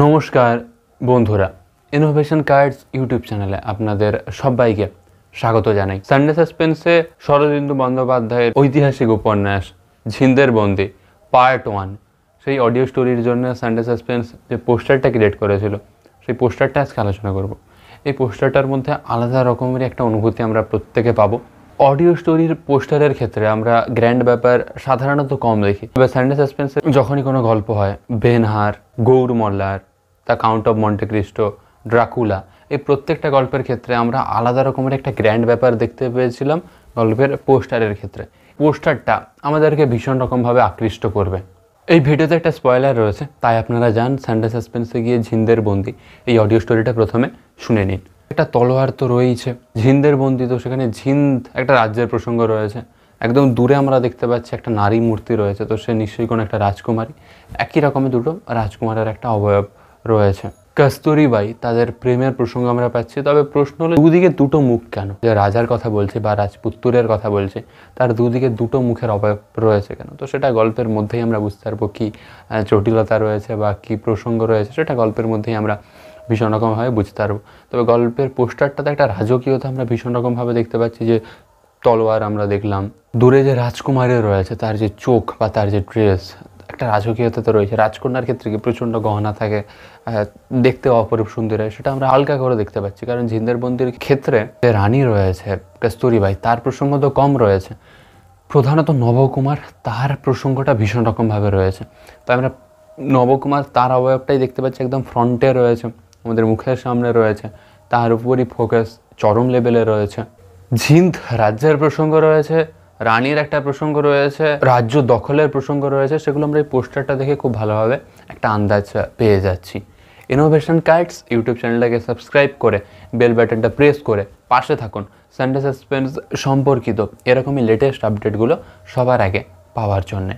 নমস্কার বন্ধুরা, innovation cards YouTube চ্যানেলে আপনাদের সবাইকে স্বাগত জানাই। সানডে সাসপেন্সে শরদিন্দু বন্দ্যোপাধ্যায়ের ঐতিহাসিক উপন্যাস ঝিন্দের বন্দি পার্ট 1 সেই অডিও স্টোরির জন্য সানডে সাসপেন্স যে পোস্টারটা ক্রিয়েট করেছিল সেই পোস্টারটা আজকে আলোচনা করব। এই পোস্টারটার মধ্যে আলাদা রকমের একটা অনুভূতি আমরা প্রত্যেকে পাবো। অডিও স্টোরির পোস্টারের ক্ষেত্রে আমরা গ্র্যান্ড ব্যাপার সাধারণত কম দেখি, তবে সানডে সাসপেন্সে যখনই কোনো গল্প হয়, Ben Hur, Gour Mallar, the Count of Monte Cristo, Dracula, এই প্রত্যেকটা গল্পের ক্ষেত্রে আমরা আলাদা রকমের একটা গ্র্যান্ড ব্যাপার দেখতে পেয়েছিলাম গল্পের পোস্টারের ক্ষেত্রে। পোস্টারটা আমাদেরকে ভীষণ রকমভাবে আকৃষ্ট করবে। এই ভিডিওতে একটা স্পয়লার রয়েছে, তাই আপনারা যান সানডে সাসপেন্সে গিয়ে ঝিন্দের বন্দি এই অডিও স্টোরিটা প্রথমে শুনে নিন। একটা তলোয়ার তো রয়েছে, ঝিন্দের বন্দি, তো সেখানে ঝিন্দ একটা রাজ্যের প্রসঙ্গ রয়েছে। একদম দূরে আমরা দেখতে পাচ্ছি একটা নারী মূর্তি রয়েছে, তো সে নিশ্চয়ই কোনো একটা রাজকুমারী। একই রকমের দুটো রাজকুমারের একটা অবয়ব রয়েছে। কস্তুরীবাই, তাদের প্রেমের প্রসঙ্গ আমরা পাচ্ছি। তবে প্রশ্ন হলো, দুদিকে দুটো মুখ কেন? যে রাজার কথা বলছে বা রাজপুত্তরের কথা বলছে, তার দুদিকে দুটো মুখের অবয়ব রয়েছে কেন? তো সেটা গল্পের মধ্যেই আমরা বুঝতে পারবো কী জটিলতা রয়েছে বা কী প্রসঙ্গ রয়েছে, সেটা গল্পের মধ্যেই আমরা ভীষণ রকমভাবে বুঝতে পারবো। তবে গল্পের পোস্টারটাতে একটা রাজকীয়তা আমরা ভীষণ রকমভাবে দেখতে পাচ্ছি। যে তলোয়ার আমরা দেখলাম, দূরে যে রাজকুমারী রয়েছে তার যে চোখ বা তার যে ড্রেস, একটা রাজকীয়তা তো রয়েছে। রাজকন্যার ক্ষেত্রে কি প্রচণ্ড গহনা থাকে, দেখতে অপরূপ সুন্দর হয়, সেটা আমরা হালকা করে দেখতে পাচ্ছি। কারণ ঝিন্দের বন্দির ক্ষেত্রে যে রানী রয়েছে কস্তুরীবাই, তার প্রসঙ্গ তো কম রয়েছে। প্রধানত নবকুমার, তার প্রসঙ্গটা ভীষণ রকমভাবে রয়েছে। তাই আমরা নবকুমার, তার অবয়বটাই দেখতে পাচ্ছি, একদম ফ্রন্টে রয়েছে, আমাদের মুখের সামনে রয়েছে, তার উপরই ফোকাস চরম লেভেলে রয়েছে। ঝিন্দ রাজ্যের প্রসঙ্গ রয়েছে, রানীর একটা প্রসঙ্গ রয়েছে, রাজ্য দখলের প্রসঙ্গ রয়েছে। সেগুলো আমরা এই পোস্টারটা দেখে খুব ভালোভাবে একটা আন্দাজ পেয়ে যাচ্ছি। ইনোভেশন কার্ডস ইউটিউব চ্যানেলটাকে সাবস্ক্রাইব করে বেল বাটনটা প্রেস করে পাশে থাকুন সানডে সাসপেন্স সম্পর্কিত এরকমই লেটেস্ট আপডেটগুলো সবার আগে পাওয়ার জন্যে।